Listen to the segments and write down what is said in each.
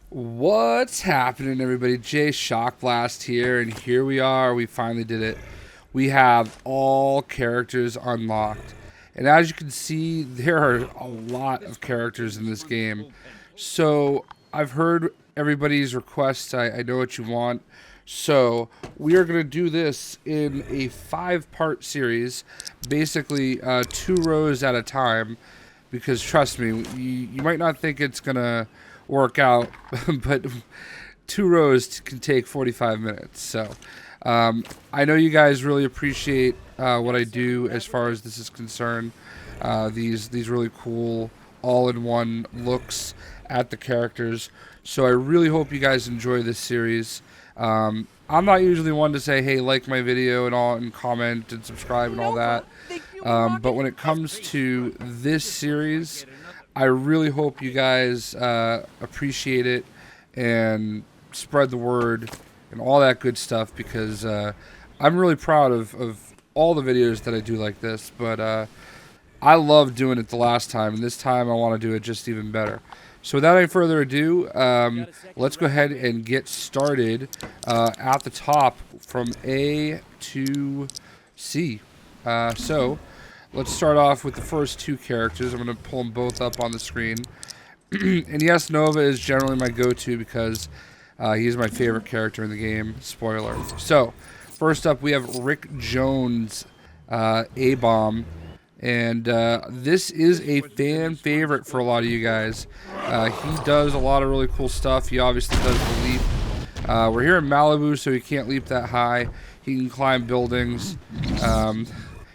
What's happening, everybody? Jay Shockblast here, and here we are. We finally did it. We have all characters unlocked. And as you can see, there are a lot of characters in this game. So I've heard everybody's requests. I know what you want. So we are going to do this in a 5-part series, basically 2 rows at a time, because trust me, you might not think it's going to work out, but 2 rows can take 45 minutes. So I know you guys really appreciate what I do as far as this is concerned. These really cool all-in-one looks at the characters. So I really hope you guys enjoy this series. I'm not usually one to say, hey, like my video and all, and comment and subscribe and all that. But when it comes to this series, I really hope you guys appreciate it and spread the word and all that good stuff, because I'm really proud of all the videos that I do like this, but I love doing it the last time, and this time I want to do it just even better. So without any further ado, let's go ahead and get started at the top from A to C. So let's start off with the first 2 characters. I'm going to pull them both up on the screen. And yes, Nova is generally my go-to because he's my favorite character in the game. Spoiler. So first up, we have Rick Jones, A-Bomb. And this is a fan favorite for a lot of you guys. He does a lot of really cool stuff. He obviously does the leap. We're here in Malibu, so he can't leap that high. He can climb buildings.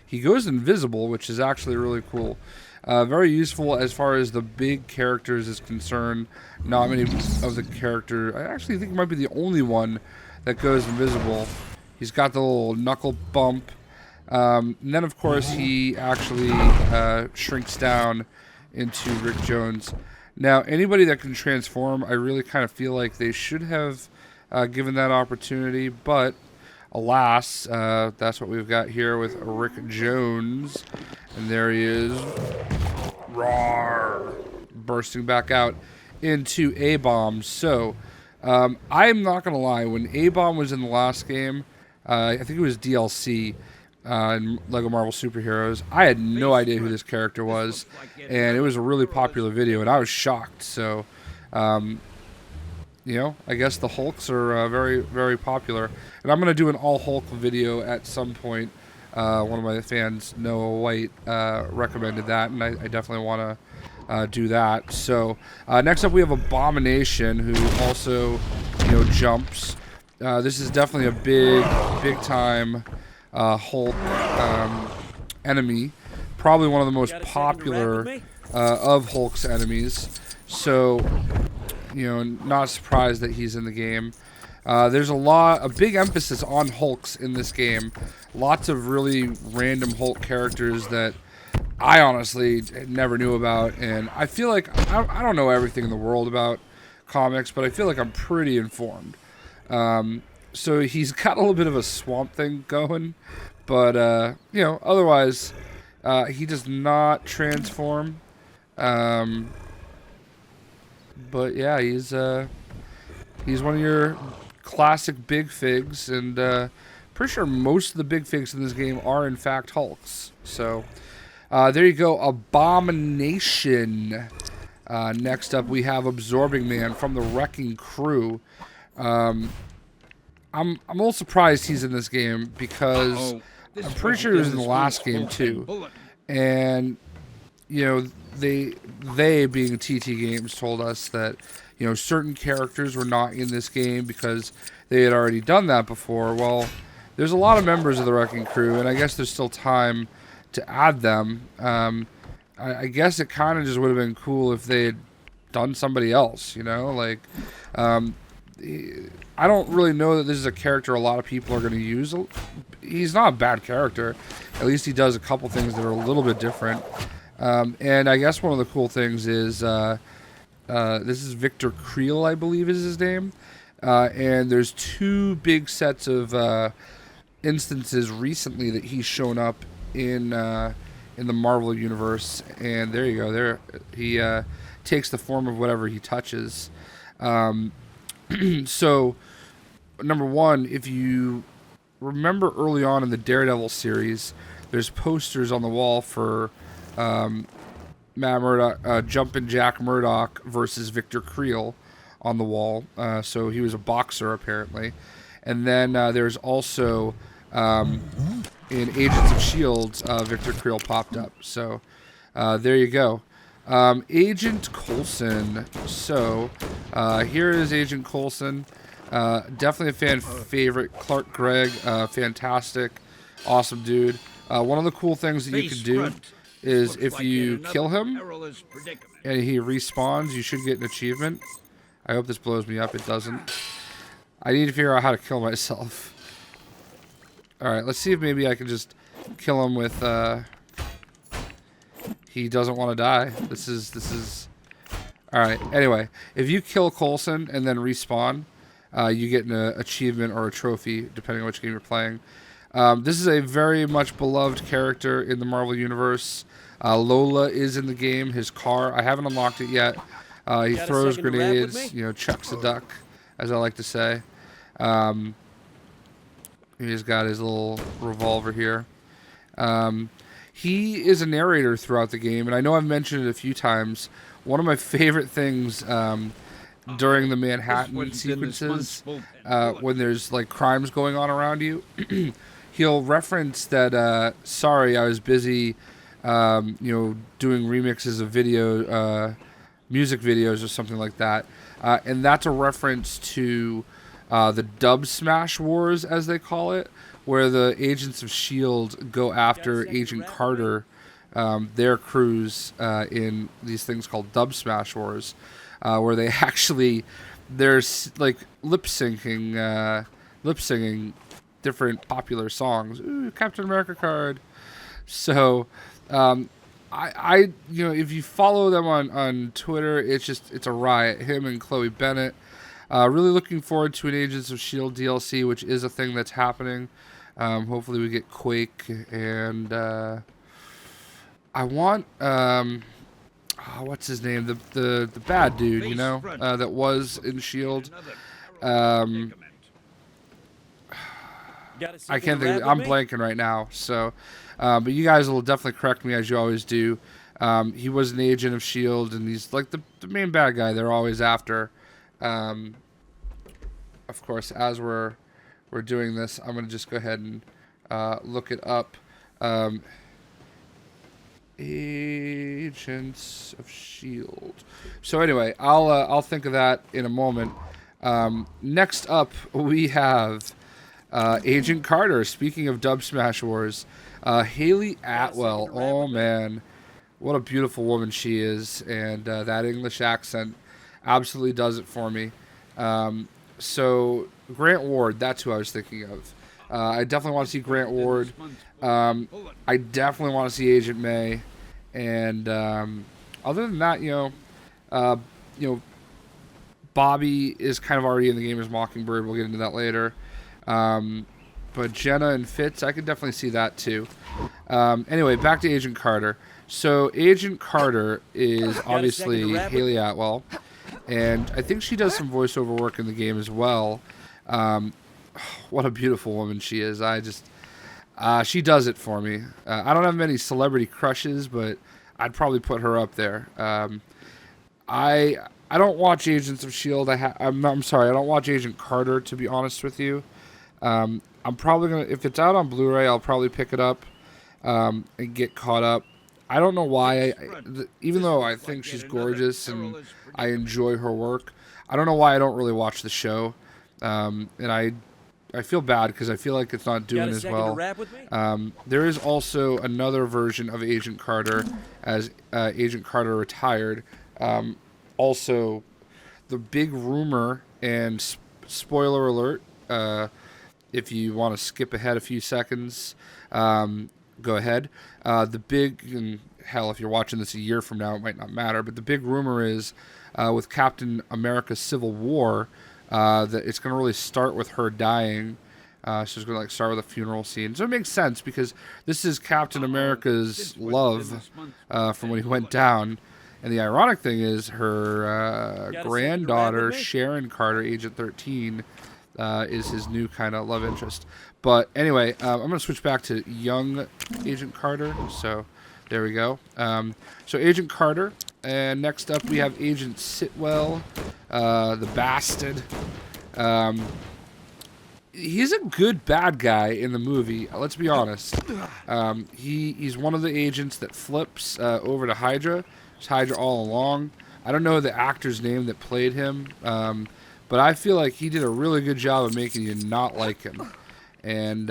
He goes invisible, which is actually really cool. Very useful as far as the big characters is concerned. Not many of the characters. I actually think he might be the only one that goes invisible. He's got the little knuckle bump. And then, of course, he actually shrinks down into Rick Jones. Now, anybody that can transform, I really kind of feel like they should have given that opportunity, but alas, that's what we've got here with Rick Jones. And there he is. Roar! Bursting back out into A-Bomb. So, I'm not going to lie. When A-Bomb was in the last game, I think it was DLC, in LEGO Marvel Superheroes, I had no idea who this character was, and it was a really popular video, and I was shocked. So, you know, I guess the Hulks are very, very popular, and I'm going to do an all-Hulk video at some point. One of my fans, Noah White, recommended that, and I definitely want to do that. So, next up we have Abomination, who also, you know, jumps. This is definitely a big time Hulk enemy, probably one of the most popular of Hulk's enemies. So, you know, not surprised that he's in the game. There's a big emphasis on Hulks in this game. Lots of really random Hulk characters that I honestly never knew about, and I feel like I don't know everything in the world about comics, but I feel like I'm pretty informed. So he's got a little bit of a Swamp Thing going, but, you know, otherwise, he does not transform. But yeah, he's one of your classic big figs, and pretty sure most of the big figs in this game are, in fact, Hulks. So, there you go, Abomination. Next up, we have Absorbing Man from the Wrecking Crew. I'm a little surprised he's in this game, because I'm pretty sure he was in the last game too. And, you know, they being TT Games told us that, you know, certain characters were not in this game because they had already done that before. Well, there's a lot of members of the Wrecking Crew, and I guess there's still time to add them. I guess it kind of just would have been cool if they had done somebody else, you know, like, I don't really know that this is a character a lot of people are going to use. He's not a bad character. At least he does a couple things that are a little bit different. And I guess one of the cool things is this is Victor Creel, I believe is his name. And there's 2 big sets of instances recently that he's shown up in the Marvel universe. And there you go. There he takes the form of whatever he touches. So, number one, if you remember early on in the Daredevil series, there's posters on the wall for Matt Murdock, Jumpin' Jack Murdock versus Victor Creel on the wall. So he was a boxer apparently. And then there's also in Agents of S.H.I.E.L.D., Victor Creel popped up. So there you go. Agent Coulson. So here is Agent Coulson. Definitely a fan favorite. Clark Gregg, fantastic, awesome dude. One of the cool things that you can do is if you kill him and he respawns, you should get an achievement. I hope this blows me up. It doesn't. I need to figure out how to kill myself. Alright, let's see if maybe I can just kill him with, he doesn't want to die. This is... Alright, anyway. If you kill Coulson and then respawn, you get an achievement or a trophy, depending on which game you're playing. This is a very much beloved character in the Marvel Universe. Lola is in the game. His car, I haven't unlocked it yet. He throws grenades, you know, chucks a duck, as I like to say. He's got his little revolver here. He is a narrator throughout the game, and I know I've mentioned it a few times. One of my favorite things during the Manhattan sequences, when there's like crimes going on around you, he'll reference that, sorry, I was busy, you know, doing remixes of music videos or something like that. And that's a reference to the Dub Smash Wars, as they call it, where the Agents of S.H.I.E.L.D. go after Agent Carter, their crews in these things called Dub Smash Wars, where they actually, there's like lip singing different popular songs. Ooh, Captain America card. So, I you know, if you follow them on Twitter, it's a riot. Him and Chloe Bennett. Really looking forward to an Agents of S.H.I.E.L.D. DLC, which is a thing that's happening. Hopefully we get Quake, and I want what's his name, the bad dude, you know, that was in S.H.I.E.L.D. I can't think. I'm blanking right now. So, but you guys will definitely correct me as you always do. He was an agent of S.H.I.E.L.D. and he's like the main bad guy they're always after. Of course, as we're doing this, I'm gonna just go ahead and look it up. Agents of S.H.I.E.L.D. So anyway, I'll think of that in a moment. Next up, we have Agent Carter. Speaking of Dub Smash Wars, Haley Atwell. Oh man, what a beautiful woman she is, and that English accent absolutely does it for me. So Grant Ward, that's who I was thinking of. I definitely want to see Grant Ward. I definitely want to see Agent May, and other than that, you know, Bobby is kind of already in the game as Mockingbird. We'll get into that later. But Jenna and Fitz, I could definitely see that too. Anyway, back to Agent Carter. So Agent Carter is obviously Haley Atwell, and I think she does some voiceover work in the game as well. What a beautiful woman she is. She does it for me. I don't have many celebrity crushes, but I'd probably put her up there. I don't watch Agents of S.H.I.E.L.D. I'm sorry, I don't watch Agent Carter, to be honest with you. I'm probably gonna, if it's out on Blu-ray, I'll probably pick it up and get caught up. I don't know why, even though I think she's gorgeous and I enjoy her work, I don't know why I don't really watch the show. And I feel bad because I feel like it's not doing as well. There is also another version of Agent Carter as Agent Carter Retired. Also, the big rumor, and spoiler alert, if you want to skip ahead a few seconds, go ahead. The big, and hell, if you're watching this a year from now, it might not matter, but the big rumor is with Captain America Civil War, that it's going to really start with her dying. So it's going to like start with a funeral scene. So it makes sense because this is Captain America's love from when he went down. And the ironic thing is her granddaughter, Sharon Carter, Agent 13, is his new kind of love interest. But anyway, I'm going to switch back to young Agent Carter. So there we go. So Agent Carter. And next up we have Agent Sitwell, the Bastard. He's a good bad guy in the movie. Let's be honest. He's one of the agents that flips over to Hydra. It's Hydra all along. I don't know the actor's name that played him, but I feel like he did a really good job of making you not like him. And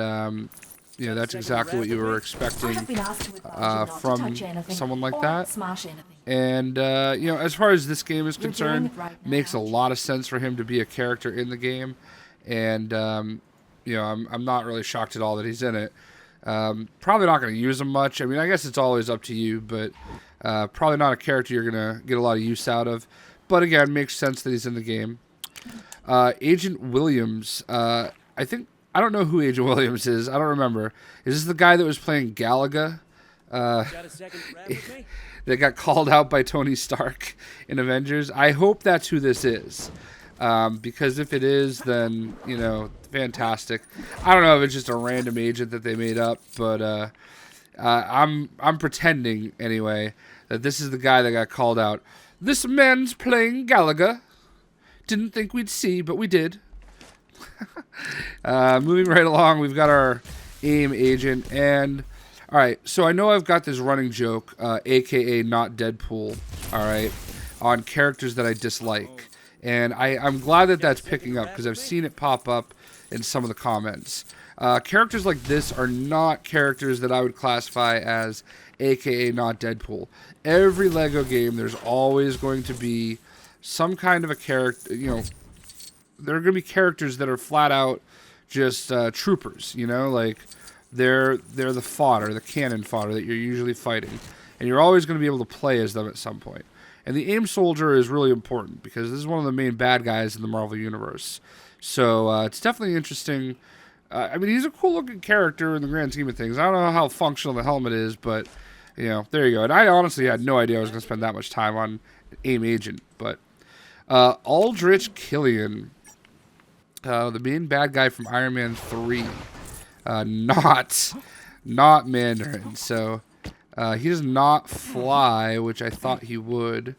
you know, that's exactly what you were expecting from someone like that. And you know, as far as this game is concerned, makes a lot of sense for him to be a character in the game. And you know, I'm not really shocked at all that he's in it. Probably not going to use him much. I mean, I guess it's always up to you, but probably not a character you're going to get a lot of use out of. But again, makes sense that he's in the game. Agent Williams, I don't know who Agent Williams is. I don't remember. Is this the guy that was playing Galaga? That got called out by Tony Stark in Avengers? I hope that's who this is. Because if it is, then, you know, fantastic. I don't know if it's just a random agent that they made up, but I'm pretending, anyway, that this is the guy that got called out. This man's playing Galaga. Didn't think we'd see, but we did. Moving right along, we've got our AIM agent, and all right, so I know I've got this running joke, aka not Deadpool, all right, on characters that I dislike, and I'm glad that that's picking up because I've seen it pop up in some of the comments. Characters like this are not characters that I would classify as aka not Deadpool. Every Lego game, there's always going to be some kind of a character, you know. There are going to be characters that are flat out just troopers, you know, like they're the fodder, the cannon fodder that you're usually fighting, and you're always going to be able to play as them at some point. And the AIM soldier is really important because this is one of the main bad guys in the Marvel Universe. So it's definitely interesting. I mean, he's a cool looking character in the grand scheme of things. I don't know how functional the helmet is, but you know, there you go. And I honestly had no idea I was going to spend that much time on AIM agent, but Aldrich Killian. The main bad guy from Iron Man 3, not Mandarin. So he does not fly, which I thought he would.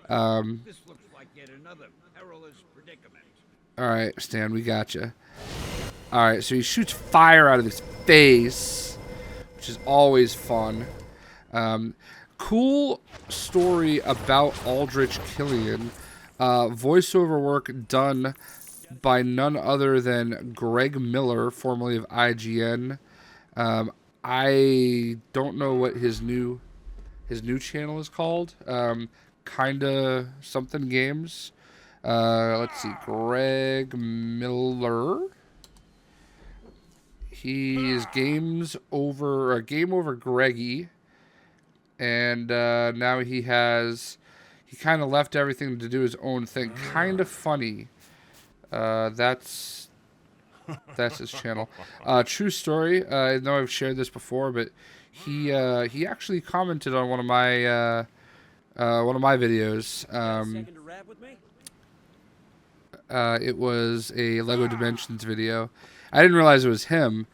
All right, Stan, we gotcha. All right, so he shoots fire out of his face, which is always fun. Cool story about Aldrich Killian. Voiceover work done by none other than Greg Miller, formerly of IGN. I don't know what his new channel is called. Kinda something games. Let's see, Greg Miller. He is Game Over Greggy, and now he kind of left everything to do his own thing. Kind of funny. That's his channel. True story. I know I've shared this before, but he actually commented on one of my videos. It was a Lego Dimensions video. I didn't realize it was him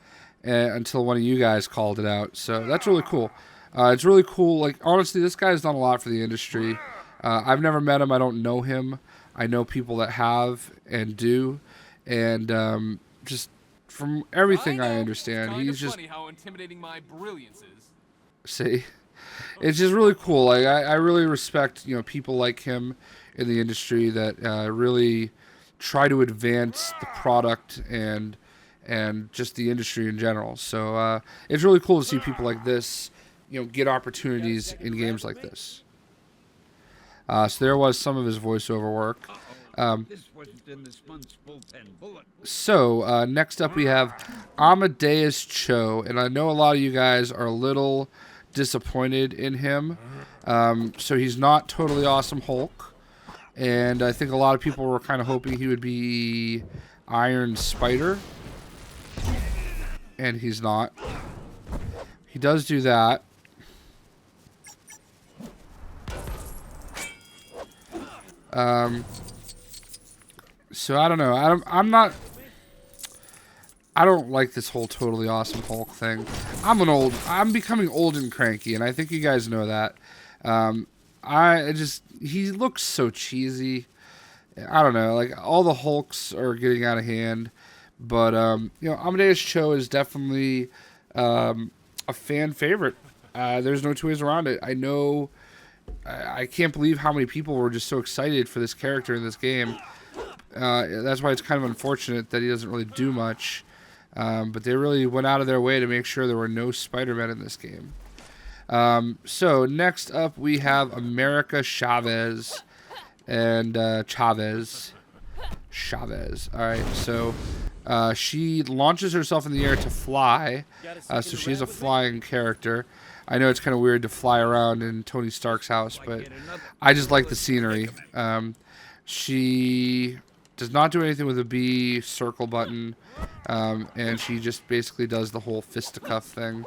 until one of you guys called it out. So that's really cool. It's really cool. Like, honestly, this guy's done a lot for the industry. I've never met him. I don't know him. I know people that have and do, and just from everything I understand, he's just funny how intimidating my brilliance is. See, it's just really cool. Like I really respect, you know, people like him in the industry that really try to advance the product and just the industry in general. So it's really cool to see people like this, you know, get opportunities in games like this. So there was some of his voiceover work. So next up we have Amadeus Cho, and I know a lot of you guys are a little disappointed in him. So he's not Totally Awesome Hulk, and I think a lot of people were kind of hoping he would be Iron Spider, and he's not. He does do that. So I don't know. I don't like this whole totally awesome Hulk thing. I'm becoming old and cranky, and I think you guys know that. He looks so cheesy. I don't know, like all the Hulks are getting out of hand, but Amadeus Cho is definitely a fan favorite. There's no two ways around it. I know. I can't believe how many people were just so excited for this character in this game. That's why it's kind of unfortunate that he doesn't really do much. But they really went out of their way to make sure there were no Spider-Men in this game. So next up we have America Chavez and Chavez. All right, so she launches herself in the air to fly. So she's a flying character. I know it's kind of weird to fly around in Tony Stark's house, but I just like the scenery. She does not do anything with a B circle button, and she just basically does the whole fisticuff thing.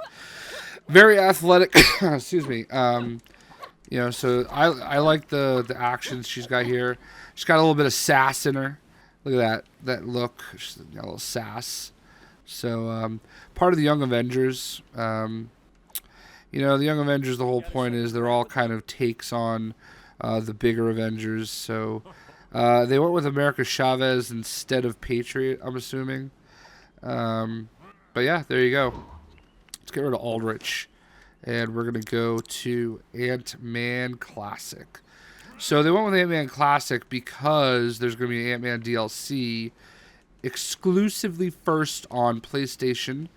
Very athletic. Excuse me. So I like the actions she's got here. She's got a little bit of sass in her. Look at that look. She's got a little sass. So part of the Young Avengers. The Young Avengers, the whole point is they're all kind of takes on the bigger Avengers. So they went with America Chavez instead of Patriot, I'm assuming. But yeah, there you go. Let's get rid of Aldrich. And we're going to go to Ant-Man Classic. So they went with Ant-Man Classic because there's going to be an Ant-Man DLC exclusively first on PlayStation.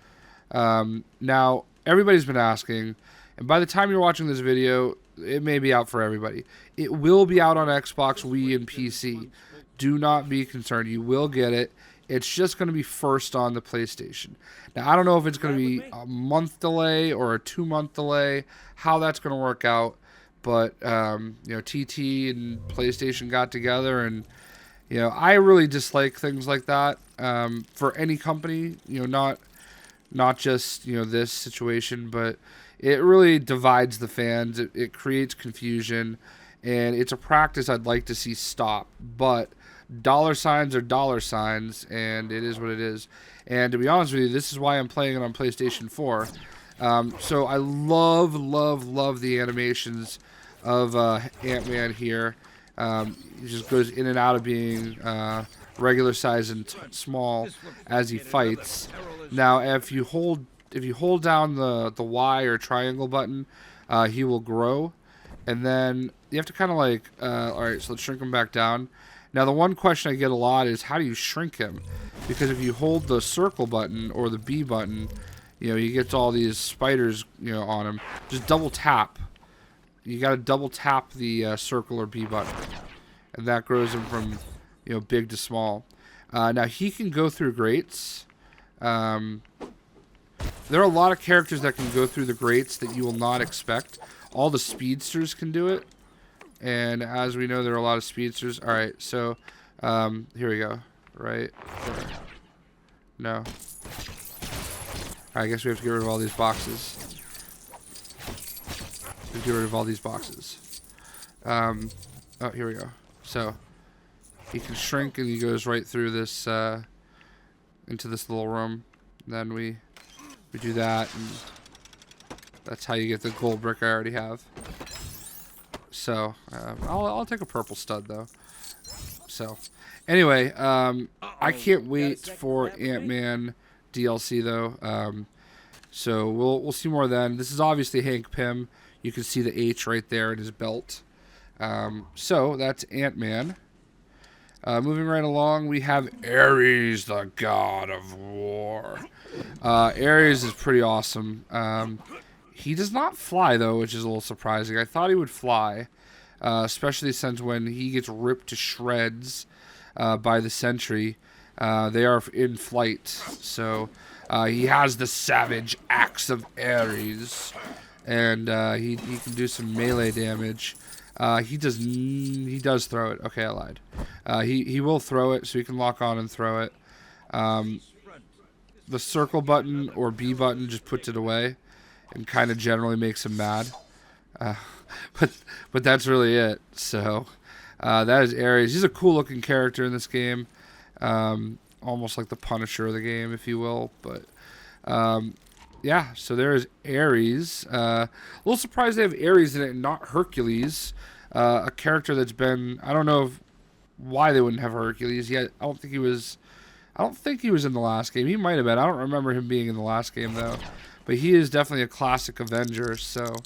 Now, everybody's been asking, and by the time you're watching this video, it may be out for everybody. It will be out on Xbox, Wii, and PC. Do not be concerned. You will get it. It's just going to be first on the PlayStation. Now, I don't know if it's going to be a month delay or a 2-month delay, how that's going to work out. But, TT and PlayStation got together, and, I really dislike things like that for any company, not just, this situation, but it really divides the fans. It creates confusion, and it's a practice I'd like to see stop. But dollar signs are dollar signs, and it is what it is. And to be honest with you, this is why I'm playing it on PlayStation 4. So I love the animations of Ant-Man here. He just goes in and out of being regular size and small as he fights. Now, if you hold down the Y or triangle button, he will grow, and then you have to kind of like, all right, so let's shrink him back down. Now, the one question I get a lot is, how do you shrink him? Because if you hold the circle button or the B button, you get all these spiders, on him. Just double tap. You got to double tap the circle or B button, and that grows him from, big to small. Now, he can go through grates. There are a lot of characters that can go through the grates that you will not expect. All the speedsters can do it. And as we know, there are a lot of speedsters. All right, so here we go. Right there. No. All right, I guess we have to get rid of all these boxes. Get rid of all these boxes. Oh, here we go. So he can shrink, and he goes right through this into this little room. And then we do that, and that's how you get the gold brick I already have. So I'll take a purple stud though. So anyway, I can't wait for Ant-Man DLC though. So we'll see more then. This is obviously Hank Pym. You can see the H right there in his belt. So that's Ant-Man. Moving right along, we have Ares, the God of War. Ares is pretty awesome. He does not fly, though, which is a little surprising. I thought he would fly, especially since when he gets ripped to shreds by the Sentry, they are in flight. So he has the savage axe of Ares, and he can do some melee damage. He does throw it. Okay, I lied. He will throw it, so he can lock on and throw it. The circle button or B button just puts it away, and kind of generally makes him mad. But that's really it. So That is Ares. He's a cool looking character in this game. Almost like the Punisher of the game, if you will. But yeah, so there's Ares. A little surprised they have Ares in it and not Hercules. A character that's been, I don't know why they wouldn't have Hercules yet. I don't think he was in the last game. He might have been. I don't remember him being in the last game though. But he is definitely a classic Avenger. So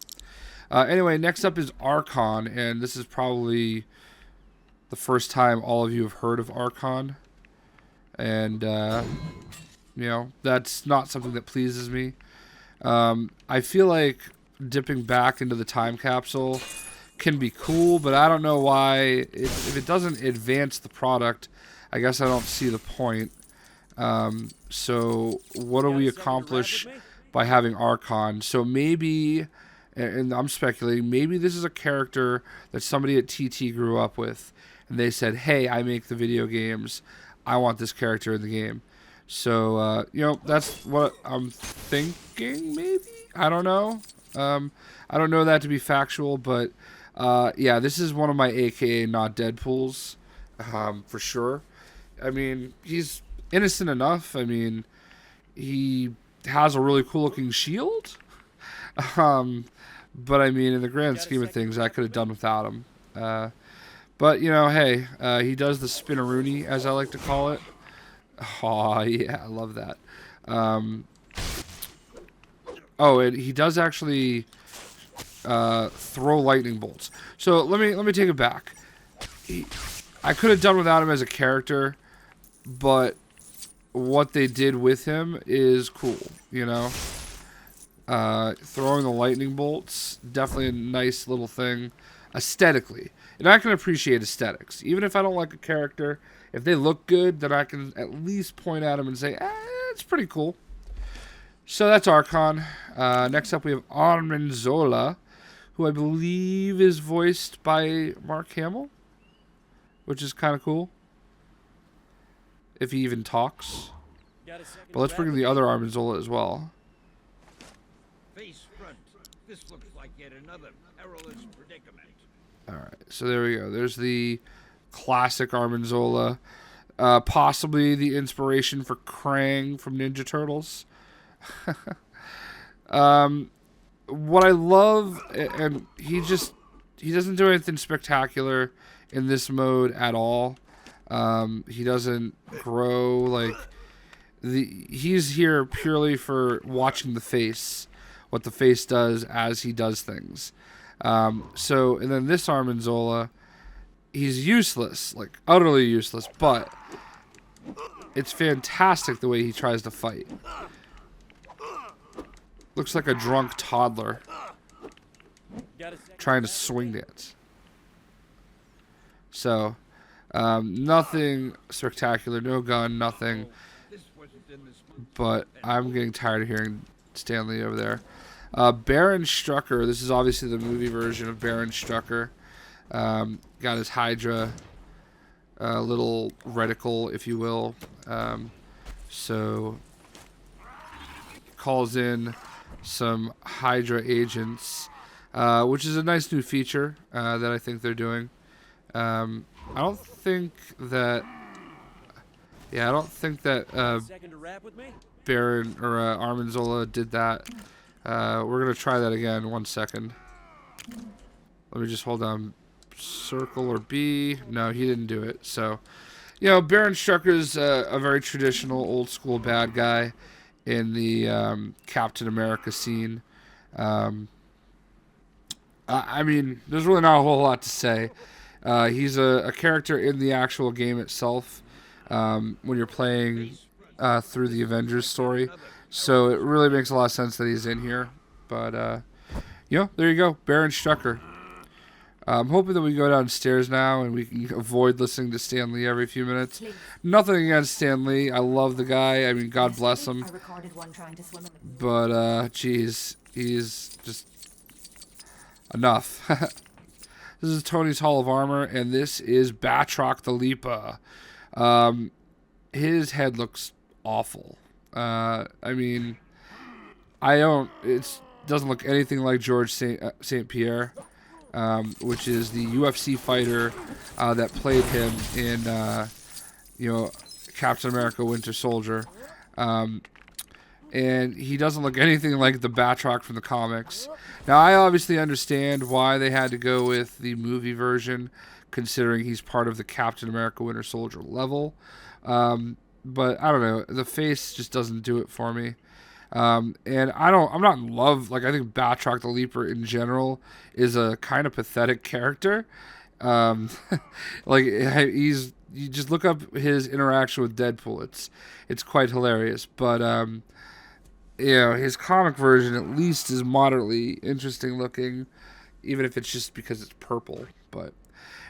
anyway, next up is Archon, and this is probably the first time all of you have heard of Archon. And you know, that's not something that pleases me. I feel like dipping back into the time capsule can be cool, but I don't know why. If it doesn't advance the product, I guess I don't see the point. So what do we accomplish by having Archon? So maybe, and I'm speculating, maybe this is a character that somebody at TT grew up with, and they said, hey, I make the video games, I want this character in the game. So, you know, that's what I'm thinking, maybe? I don't know. I don't know that to be factual, but yeah, this is one of my AKA not Deadpools, for sure. I mean, he's innocent enough. I mean, he has a really cool looking shield. But I mean, in the grand scheme of things, I could have done without him. But, you know, hey, he does the spinneroonie, as I like to call it. Oh, yeah, I love that. Oh, and he does actually throw lightning bolts. So let me take it back. I could have done without him as a character, but what they did with him is cool, you know? Throwing the lightning bolts, definitely a nice little thing aesthetically. And I can appreciate aesthetics. Even if I don't like a character, if they look good, then I can at least point at them and say, it's pretty cool. So that's Archon. Next up we have Armanzola, who I believe is voiced by Mark Hamill, which is kind of cool. If he even talks. But let's bring in the other Armanzola as well. Face front. This looks like yet another perilous predicament. Alright, so there we go. There's the classic Armanzola. Possibly the inspiration for Krang from Ninja Turtles. What I love, and he doesn't do anything spectacular in this mode at all. He doesn't grow, like, he's here purely for watching the face, what the face does as he does things. So, and then this Armanzola, he's useless, like utterly useless, but it's fantastic the way he tries to fight. Looks like a drunk toddler trying to swing dance. So, nothing spectacular, no gun, nothing. But I'm getting tired of hearing Stanley over there. Baron Strucker, this is obviously the movie version of Baron Strucker. Got his Hydra little reticle, if you will. So calls in some Hydra agents, which is a nice new feature that I think they're doing. I don't think that Baron or Armanzola did that. We're gonna try that again. 1 second. Let me just hold on. Circle or B. No, he didn't do it. So, you know, Baron Strucker's a very traditional, old school bad guy in the Captain America scene. I mean, there's really not a whole lot to say. He's a character in the actual game itself when you're playing through the Avengers story. So it really makes a lot of sense that he's in here. But, you know, there you go. Baron Strucker. I'm hoping that we go downstairs now and we can avoid listening to Stan Lee every few minutes. Nothing against Stan Lee. I love the guy. I mean, God bless him. But, geez, he's just enough. This is Tony's Hall of Armor, and this is Batroc the Leaper. His head looks awful. I mean, it doesn't look anything like George St. Pierre. which is the UFC fighter that played him in, Captain America: Winter Soldier. And he doesn't look anything like the Batroc from the comics. Now, I obviously understand why they had to go with the movie version, considering he's part of the Captain America Winter Soldier level. But I don't know, the face just doesn't do it for me. And I'm not in love. Like, I think Batroc the Leaper in general is a kind of pathetic character. Like, you just look up his interaction with Deadpool. It's quite hilarious. But his comic version at least is moderately interesting looking, even if it's just because it's purple. But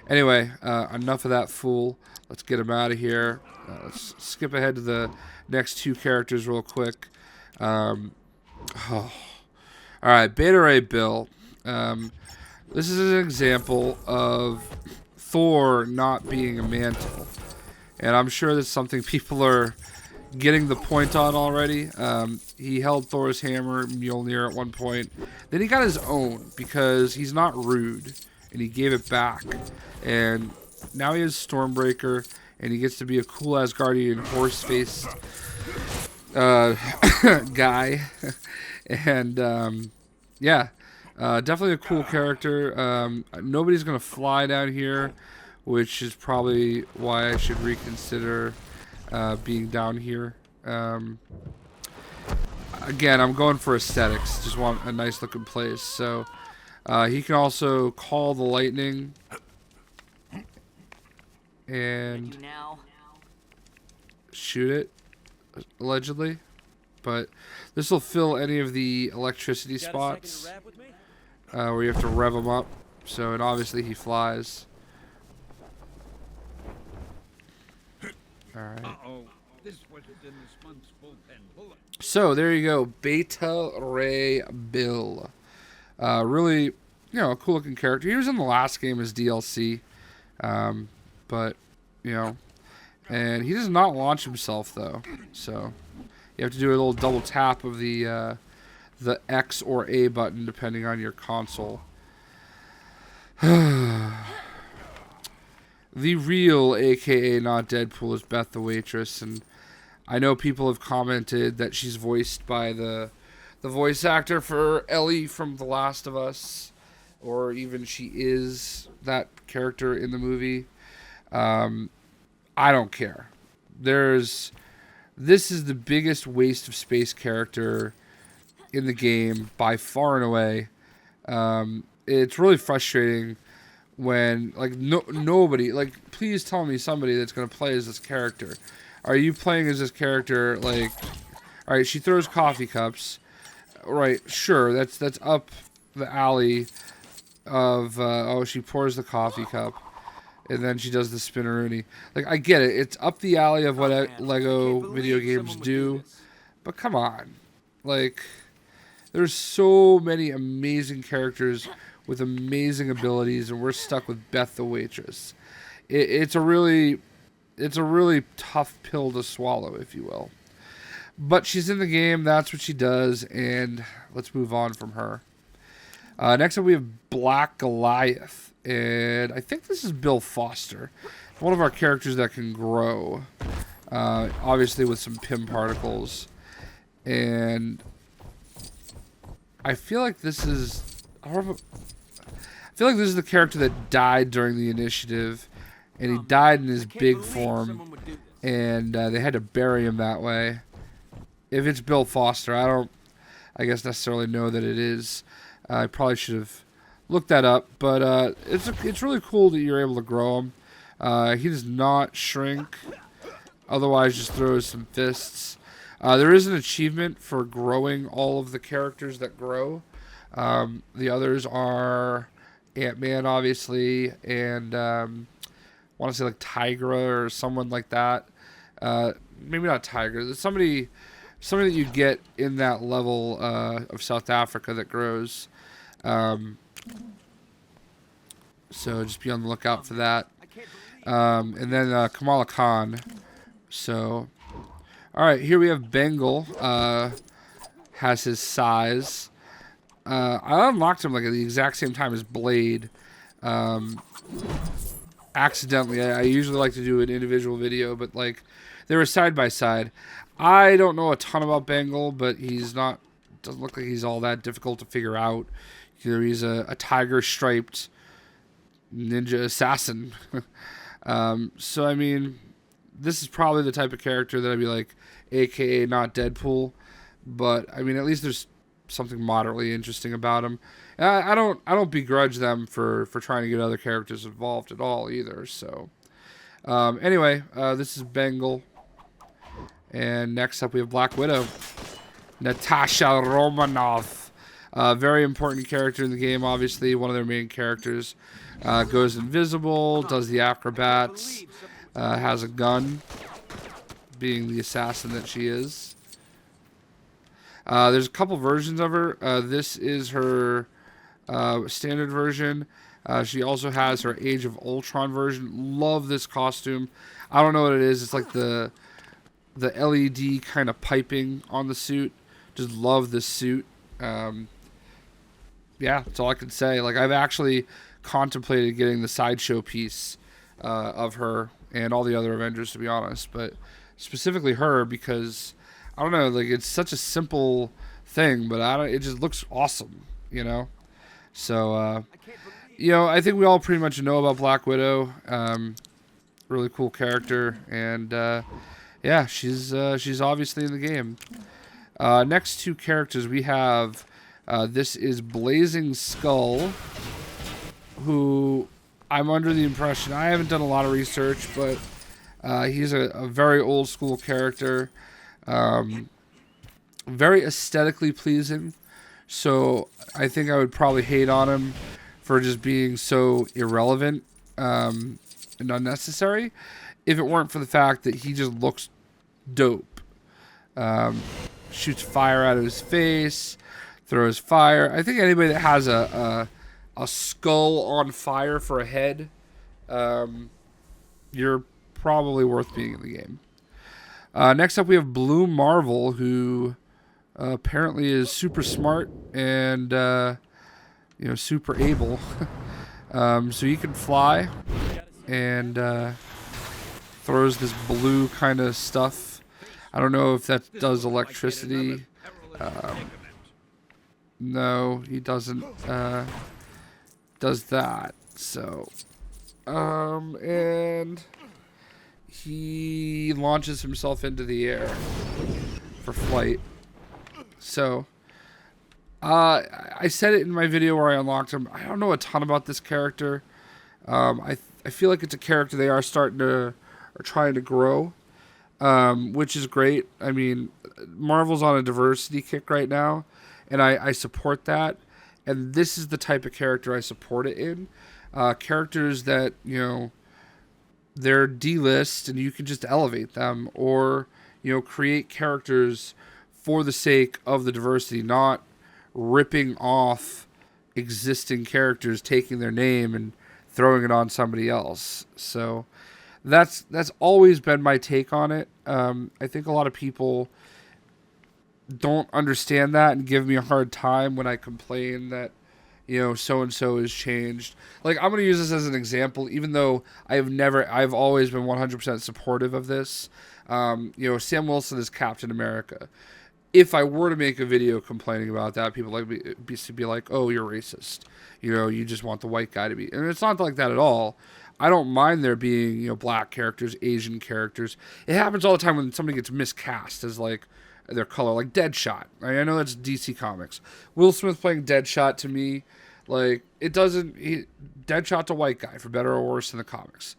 anyway, enough of that fool. Let's get him out of here. Let's skip ahead to the next two characters real quick. All right, Beta Ray Bill. This is an example of Thor not being a mantle, and I'm sure that's something people are getting the point on already. He held Thor's hammer, Mjolnir, at one point. Then he got his own because he's not rude, and he gave it back. And now he has Stormbreaker, and he gets to be a cool Asgardian horse-faced guy. And definitely a cool character. Nobody's gonna fly down here, which is probably why I should reconsider being down here. Again, I'm going for aesthetics. Just want a nice looking place. So he can also call the lightning and shoot it, allegedly. But this will fill any of the electricity spots where you have to rev him up. So, and obviously he flies. Alright. So, there you go. Beta Ray Bill. Really, a cool looking character. He was in the last game as DLC. But, and he does not launch himself, though. So, you have to do a little double tap of the X or A button, depending on your console. The real, aka not Deadpool, is Beth the Waitress, and I know people have commented that she's voiced by the voice actor for Ellie from The Last of Us, or even she is that character in the movie. I don't care. This is the biggest waste of space character in the game by far and away. It's really frustrating when nobody, please tell me somebody that's going to play as this character. Are you playing as this character? All right, she throws coffee cups. Right, sure, that's up the alley of she pours the coffee cup. And then she does the spinneroonie. I get it. It's up the alley of what Lego video games do. But come on. There's so many amazing characters with amazing abilities, and we're stuck with Beth the Waitress. It's a really tough pill to swallow, if you will. But she's in the game. That's what she does. And let's move on from her. Next up, we have Black Goliath. And I think this is Bill Foster, one of our characters that can grow, obviously with some Pym particles. And I feel like this is the character that died during the initiative, and he died in his big form, and they had to bury him that way. If it's Bill Foster, I guess necessarily know that it is. I probably should have look that up, but it's really cool that you're able to grow him. He does not shrink, otherwise just throws some fists. There is an achievement for growing all of the characters that grow. The others are Ant-Man, obviously, and I want to say Tigra or someone like that. Maybe not Tigra. There's somebody that you get in that level of South Africa that grows. So just be on the lookout for that. And then Kamala Khan. So, all right, here we have Bengal. Has his size. I unlocked him like at the exact same time as Blade. Accidentally. I usually like to do an individual video, but like they were side by side. I don't know a ton about Bengal, but he's not. Doesn't look like he's all that difficult to figure out. You know, he's a tiger striped ninja assassin. So I mean, this is probably the type of character that I'd be like, AKA not Deadpool, but I mean at least there's something moderately interesting about him. And I don't begrudge them for trying to get other characters involved at all either. So anyway, this is Bengal, and next up we have Black Widow, Natasha Romanoff. Very important character in the game, obviously one of their main characters. Goes invisible, does the acrobats, has a gun, being the assassin that she is. There's a couple versions of her. This is her standard version. She also has her Age of Ultron version. Love this costume. I don't know what it is. It's like the LED kind of piping on the suit. Just love this suit. Yeah, that's all I can say. Like, I've actually contemplated getting the sideshow piece of her and all the other Avengers, to be honest, but specifically her because I don't know, like it's such a simple thing, but it just looks awesome, you know. So you know, I think we all pretty much know about Black Widow. Really cool character, and yeah, she's obviously in the game. Next two characters we have. This is Blazing Skull, who I'm under the impression, I haven't done a lot of research, but he's a very old school character. Very aesthetically pleasing. So I think I would probably hate on him for just being so irrelevant and unnecessary if it weren't for the fact that he just looks dope. Shoots fire out of his face, throws fire. I think anybody that has a skull on fire for a head, you're probably worth being in the game. Next up, we have Blue Marvel, who apparently is super smart and you know, super able. So he can fly and throws this blue kind of stuff. I don't know if that does electricity. No, he doesn't does that. So and he launches himself into the air for flight. So I said it in my video where I unlocked him. I don't know a ton about this character. I feel like it's a character they are starting to, or trying to grow, which is great. I mean, Marvel's on a diversity kick right now, and I support that. And this is the type of character I support it in. Characters that, you know, they're D-list and you can just elevate them, or, you know, create characters for the sake of the diversity, not ripping off existing characters, taking their name and throwing it on somebody else. So that's always been my take on it. I think a lot of people don't understand that and give me a hard time when I complain that, you know, so-and-so has changed. Like, I'm going to use this as an example, even though I've always been 100% supportive of this. You know, Sam Wilson is Captain America. If I were to make a video complaining about that, people like be like, oh, you're racist. You know, you just want the white guy to be. And it's not like that at all. I don't mind there being, you know, black characters, Asian characters. It happens all the time when somebody gets miscast as, like, their color, like Deadshot. I know that's DC Comics. Will Smith playing Deadshot, to me, like, it doesn't... Deadshot's a white guy, for better or worse, in the comics.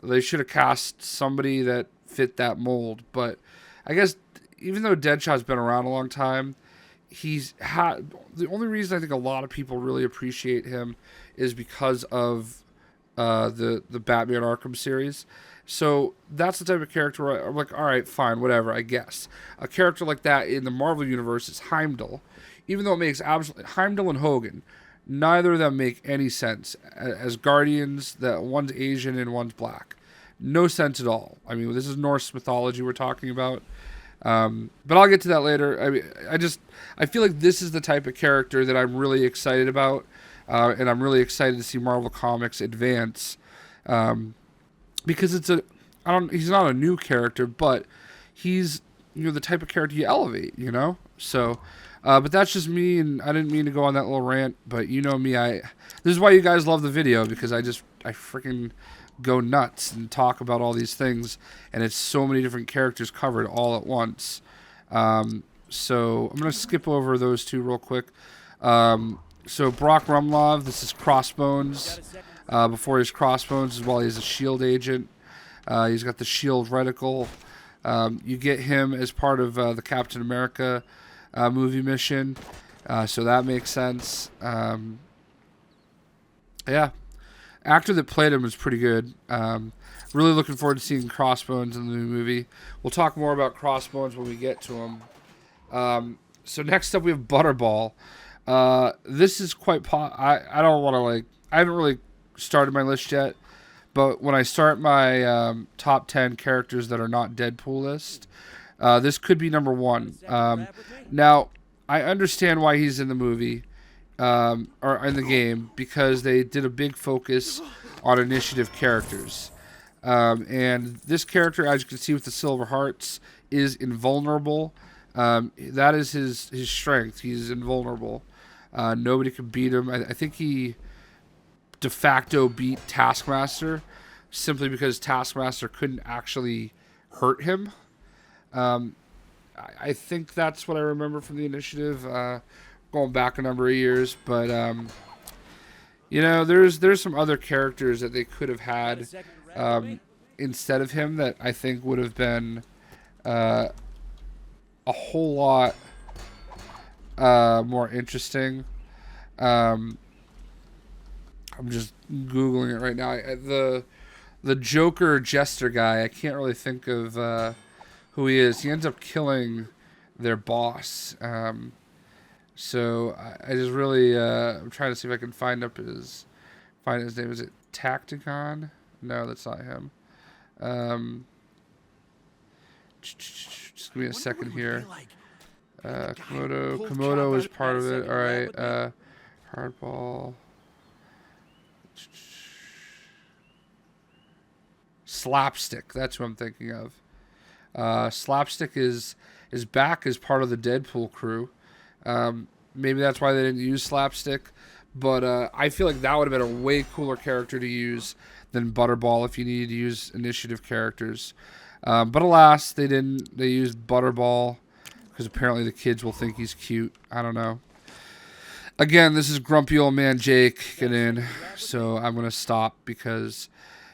They should have cast somebody that fit that mold. But I guess even though Deadshot's been around a long time, he's had... The only reason I think a lot of people really appreciate him is because of the Batman Arkham series. So that's the type of character where I'm like, all right, fine, whatever, I guess. A character like that in the Marvel Universe is Heimdall. Even though it makes absolutely... Heimdall and Hogan, neither of them make any sense. As Guardians, that one's Asian and one's black. No sense at all. I mean, this is Norse mythology we're talking about. But I'll get to that later. I mean, I feel like this is the type of character that I'm really excited about, and I'm really excited to see Marvel Comics advance, because he's not a new character, but he's the type of character you elevate, So, but that's just me, and I didn't mean to go on that little rant, but you know me, this is why you guys love the video, because I freaking go nuts and talk about all these things, and it's so many different characters covered all at once. So I'm gonna skip over those two real quick. So Brock Rumlov, this is Crossbones. Before he's Crossbones, as well, he's a SHIELD agent. He's got the SHIELD reticle. You get him as part of the Captain America movie mission, so that makes sense. Yeah, actor that played him was pretty good. Really looking forward to seeing Crossbones in the new movie. We'll talk more about Crossbones when we get to him. So next up we have Butterball. This is quite I don't want to I haven't really started my list yet, but when I start my top 10 characters that are not Deadpool list, this could be number 1. Now, I understand why he's in the movie, or in the game, because they did a big focus on initiative characters. And this character, as you can see with the silver hearts, is invulnerable. That is his strength. He's invulnerable. Nobody can beat him. I think he de facto beat Taskmaster simply because Taskmaster couldn't actually hurt him. I think that's what I remember from the initiative, going back a number of years. But there's some other characters that they could have had instead of him that I think would have been a whole lot more interesting. I'm just Googling it right now. The Joker Jester guy, I can't really think of who he is. He ends up killing their boss. So I just really I'm trying to see if I can find his name. Is it Tacticon? No, that's not him. Just give me a second here. Komodo is part of it. All right. Hardball. Slapstick. That's who I'm thinking of. Slapstick is back as part of the Deadpool crew. Maybe that's why they didn't use Slapstick. But I feel like that would have been a way cooler character to use than Butterball if you needed to use initiative characters. But alas, they didn't. They used Butterball because apparently the kids will think he's cute. I don't know. Again, this is grumpy old man Jake get in, so I'm going to stop because,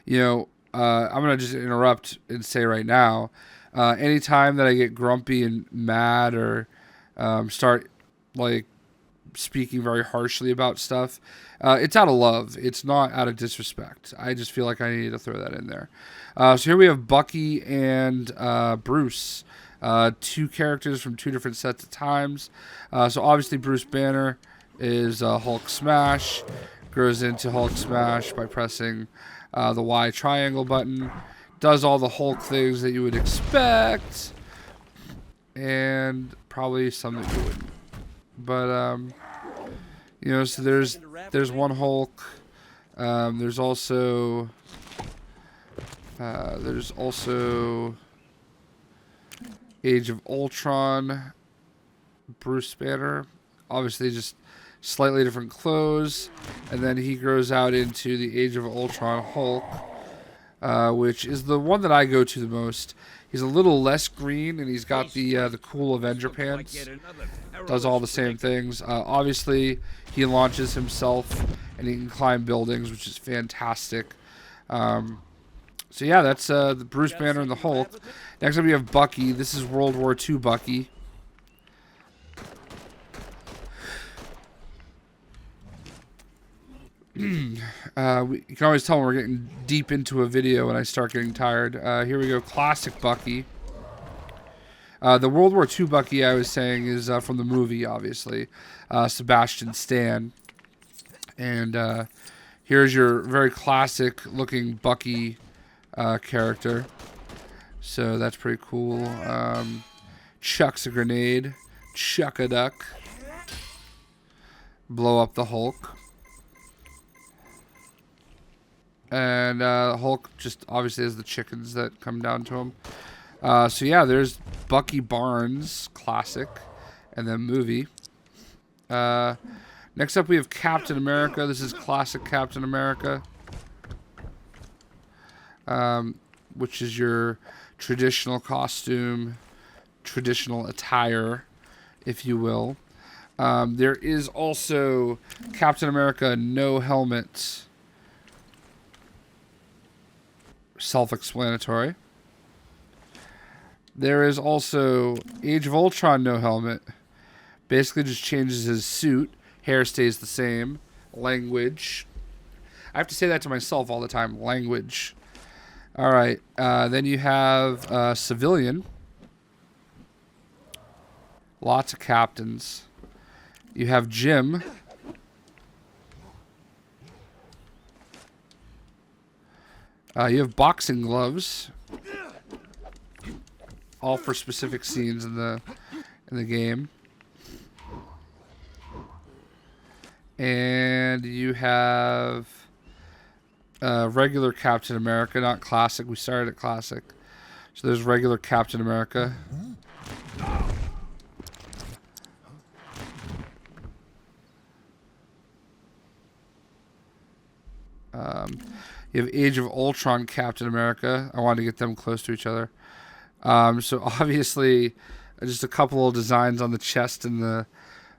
I'm going to just interrupt and say right now, anytime that I get grumpy and mad or start, speaking very harshly about stuff, it's out of love. It's not out of disrespect. I just feel like I need to throw that in there. So here we have Bucky and Bruce, two characters from two different sets of times. So obviously Bruce Banner is Hulk Smash, grows into Hulk Smash by pressing the Y triangle button, does all the Hulk things that you would expect, and probably some that you wouldn't. But so there's one Hulk. There's also Age of Ultron, Bruce Banner. Obviously, just slightly different clothes, and then he grows out into the Age of Ultron Hulk, which is the one that I go to the most. He's a little less green, and he's got the cool Avenger pants. Does all the same things. Obviously, he launches himself, and he can climb buildings, which is fantastic. So yeah, that's the Bruce Banner and the Hulk. Next up, we have Bucky. This is World War II Bucky. You can always tell when we're getting deep into a video when I start getting tired. Here we go, classic Bucky. The World War II Bucky I was saying is from the movie, obviously, Sebastian Stan. And here's your very classic looking Bucky character. So that's pretty cool. chucks a grenade, chuck a duck, blow up the Hulk. And Hulk just obviously has the chickens that come down to him. So yeah, there's Bucky Barnes, classic, and then movie. Next up we have Captain America. This is classic Captain America, which is your traditional costume, traditional attire, if you will. There is also Captain America no helmet. Self-explanatory. There is also Age of Ultron no helmet. Basically just changes his suit. Hair stays the same. Language. I have to say that to myself all the time. Language. Alright. Then you have Civilian. Lots of captains. You have Jim. You have boxing gloves, all for specific scenes in the game. And you have regular Captain America, not classic. We started at classic, so there's regular Captain America. You have Age of Ultron Captain America. I wanted to get them close to each other. So obviously, just a couple of designs on the chest and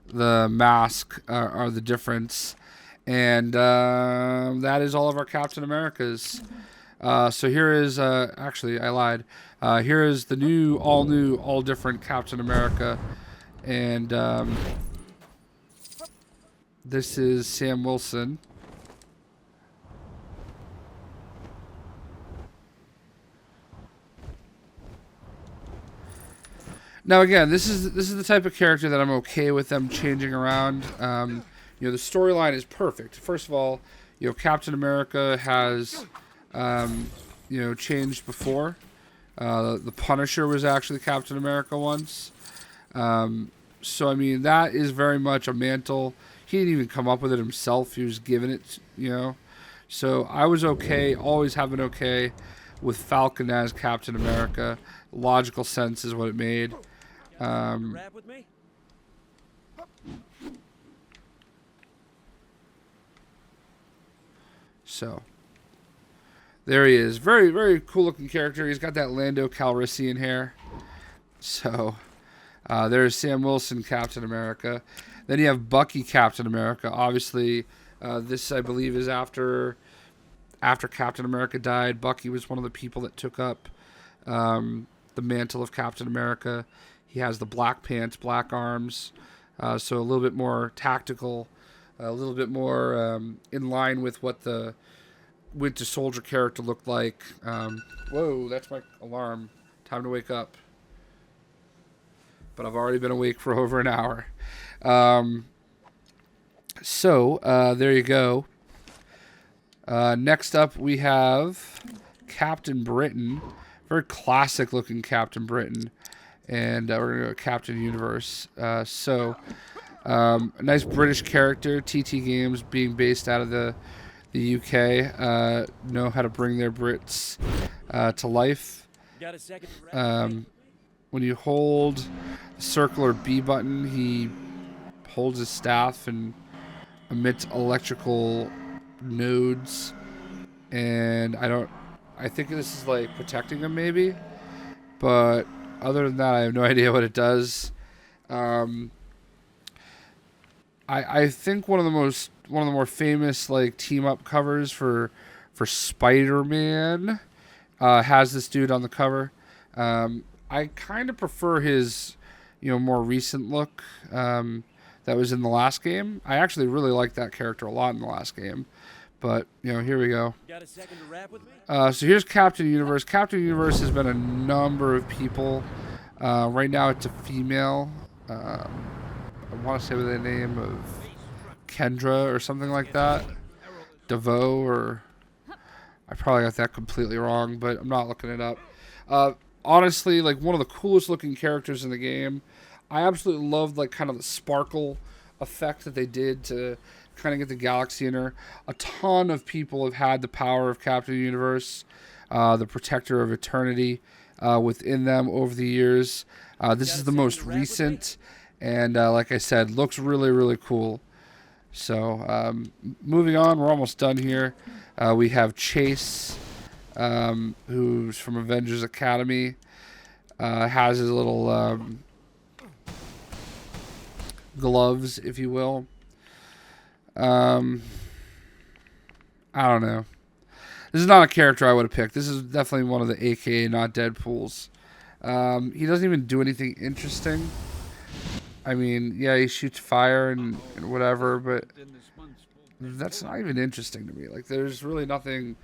the mask are the difference. And that is all of our Captain Americas. So here is, actually, I lied. Here is the all different Captain America. And this is Sam Wilson. Now again, this is the type of character that I'm okay with them changing around. You know, the storyline is perfect. First of all, you know, Captain America has you know, changed before. The Punisher was actually Captain America once. So I mean, that is very much a mantle. He didn't even come up with it himself. He was given it, you know. So I was okay, always have been okay with Falcon as Captain America. Logical sense is what it made. So there he is. Very, very cool looking character. He's got that Lando Calrissian hair. So there's Sam Wilson, Captain America. Then you have Bucky, Captain America. Obviously, this I believe is after Captain America died. Bucky was one of the people that took up the mantle of Captain America. He has the black pants, black arms, so a little bit more tactical, a little bit more in line with what the Winter Soldier character looked like. Whoa, that's my alarm. Time to wake up. But I've already been awake for over an hour. So there you go. Next up, we have Captain Britain. Very classic looking Captain Britain. And we're going to go Captain Universe. A nice British character. TT Games being based out of the UK. Know how to bring their Brits to life. When you hold the circular B button, he holds his staff and emits electrical nodes. And I think this is like protecting him maybe. But other than that, I have no idea what it does. I think one of the more famous like team up covers for Spider-Man has this dude on the cover. I kind of prefer his, you know, more recent look that was in the last game. I actually really liked that character a lot in the last game. But, you know, here we go. Got a second to rap with me? So here's Captain Universe. Captain Universe has been a number of people. Right now it's a female. I want to say with the name of Kendra or something like that. DeVoe or... I probably got that completely wrong, but I'm not looking it up. honestly, like, one of the coolest looking characters in the game. I absolutely loved, like, kind of the sparkle effect that they did to kind of get the galaxy in her. A ton of people have had the power of Captain Universe, the Protector of Eternity, within them over the years. This is the most recent, and like I said, looks really, really cool. So, moving on, we're almost done here. We have Chase, who's from Avengers Academy, has his little gloves, if you will. I don't know. This is not a character I would have picked. This is definitely one of the AKA not Deadpools. He doesn't even do anything interesting. I mean, yeah, he shoots fire and whatever, but that's not even interesting to me. Like, there's really nothing.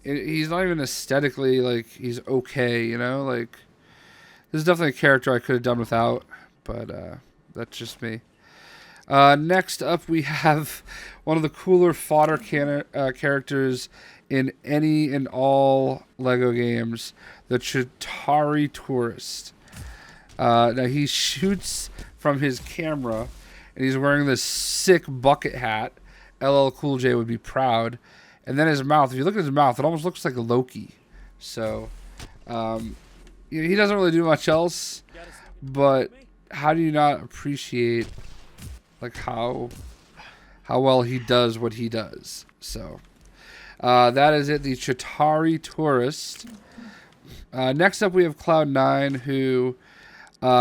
He's not even aesthetically, like, he's okay, you know? Like, this is definitely a character I could have done without, but that's just me. Next up, we have one of the cooler fodder characters in any and all LEGO games, the Chitauri Tourist. Now, he shoots from his camera, and he's wearing this sick bucket hat. LL Cool J would be proud. And then his mouth, if you look at his mouth, it almost looks like Loki. So, he doesn't really do much else, but how do you not appreciate, like, how well he does what he does? So, that is it, the Chitauri Tourist. Next up, we have Cloud9, who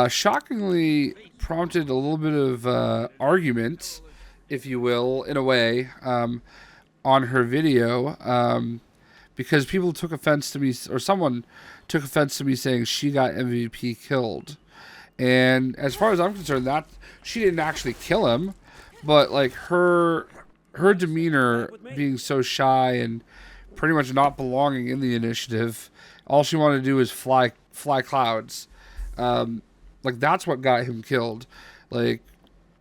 shockingly prompted a little bit of argument, if you will, in a way, on her video, because people took offense to me, or someone took offense to me saying she got MVP killed. And as far as I'm concerned, that she didn't actually kill him, but like her demeanor being so shy and pretty much not belonging in the initiative, all she wanted to do was fly clouds. Like, that's what got him killed. Like,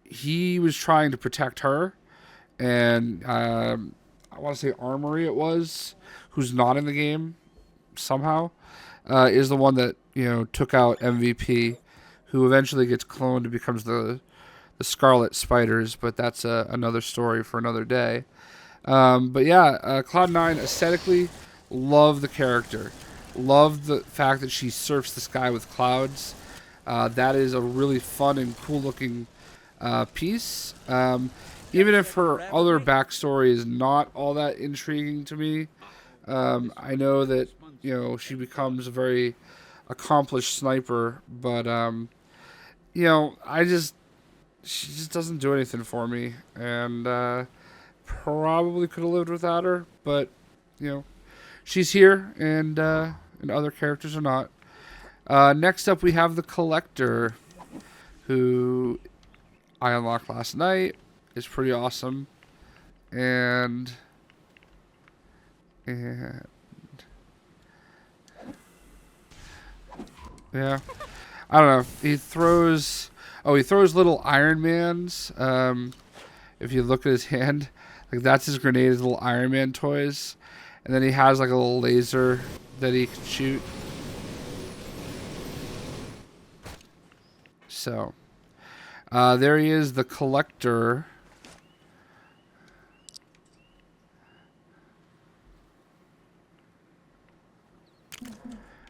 he was trying to protect her, and I want to say Armour it was, who's not in the game somehow, is the one that, took out MVP, who eventually gets cloned and becomes the Scarlet Spiders, but that's another story for another day. But yeah, Cloud9 aesthetically, love the character. Love the fact that she surfs the sky with clouds. That is a really fun and cool looking piece. Even if her other backstory is not all that intriguing to me, I know that she becomes a very accomplished sniper, but she just doesn't do anything for me, and probably could have lived without her, but she's here, and other characters are not. Next up, we have the Collector, who I unlocked last night. Is pretty awesome, and yeah, I don't know. He throws little Iron Mans. If you look at his hand, like, that's his grenade, his little Iron Man toys, and then he has like a little laser that he can shoot. So, there he is, the Collector.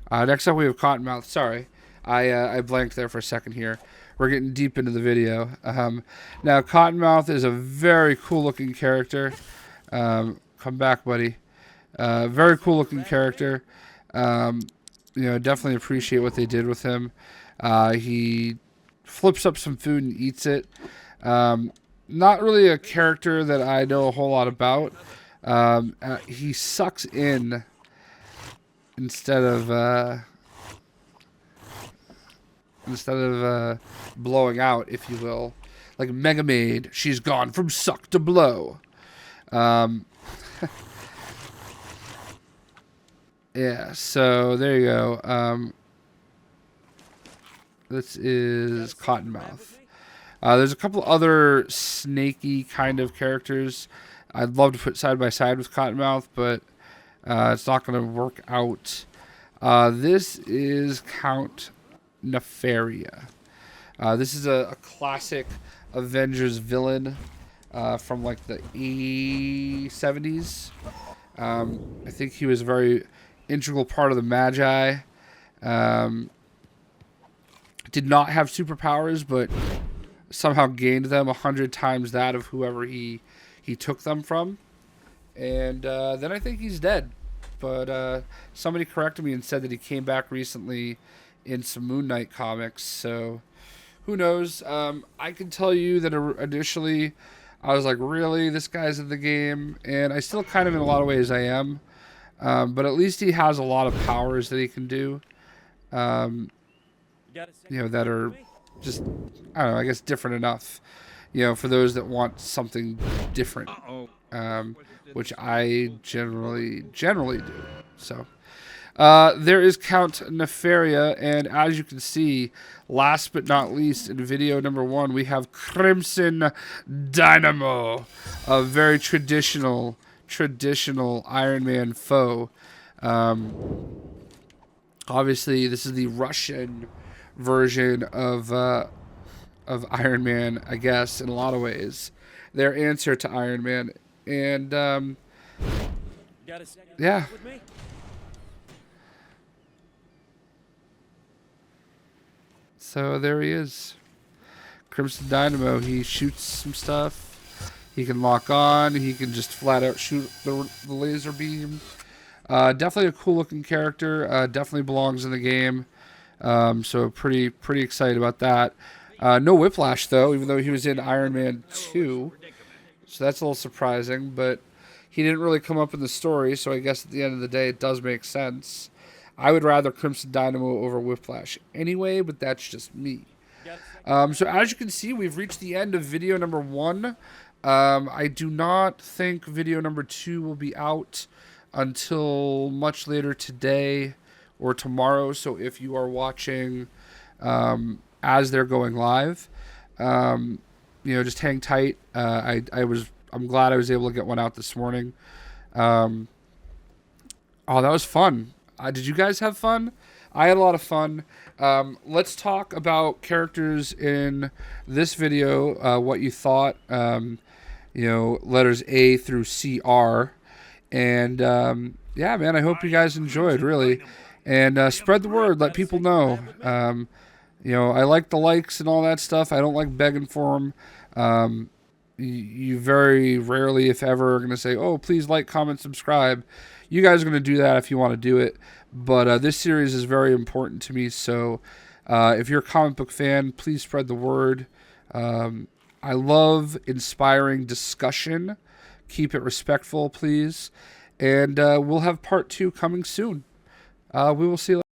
Next up, we have Cottonmouth. Sorry, I blanked there for a second here. We're getting deep into the video. Now, Cottonmouth is a very cool-looking character. Come back, buddy. Very cool-looking character. Definitely appreciate what they did with him. He flips up some food and eats it. Not really a character that I know a whole lot about. He sucks in instead of blowing out, if you will. Like Mega Maid, she's gone from suck to blow. Yeah, so there you go. This is Cottonmouth. There's a couple other snaky kind of characters I'd love to put side by side with Cottonmouth, but it's not going to work out This is Count Nefaria. This is a classic Avengers villain from like the 70s. I think he was a very integral part of the Magi. Did not have superpowers, but somehow gained them 100 times that of whoever he took them from. And then I think he's dead. But somebody corrected me and said that he came back recently in some Moon Knight comics. So who knows? I can tell you that initially I was like, really? This guy's in the game? And I still kind of, in a lot of ways, I am. But at least he has a lot of powers that he can do. That are just, I don't know, I guess different enough. For those that want something different. Which I generally do. So there is Count Nefaria, and as you can see, last but not least, in video number 1, we have Crimson Dynamo, a very traditional Iron Man foe. Obviously, this is the Russian version of Iron Man, I guess, in a lot of ways. Their answer to Iron Man. And, yeah. So there he is. Crimson Dynamo. He shoots some stuff. He can lock on. He can just flat out shoot the laser beam. Definitely a cool looking character. Definitely belongs in the game. So pretty excited about that. No Whiplash, though, even though he was in Iron Man 2. So that's a little surprising, but he didn't really come up in the story, so I guess at the end of the day it does make sense. I would rather Crimson Dynamo over Whiplash anyway, but that's just me. So as you can see, we've reached the end of video number 1. I do not think video number 2 will be out until much later today or tomorrow, so if you are watching as they're going live, just hang tight. I'm glad I was able to get one out this morning. Oh, that was fun. Did you guys have fun? I had a lot of fun. Let's talk about characters in this video. What you thought. Letters A through CR, and yeah, man. I hope you guys enjoyed, really, and spread the word. Let people know. I like the likes and all that stuff. I don't like begging for them. You very rarely, if ever, are going to say, oh, please like, comment, subscribe. You guys are going to do that if you want to do it. But this series is very important to me. So if you're a comic book fan, please spread the word. I love inspiring discussion. Keep it respectful, please. And we'll have part 2 coming soon. We will see you later.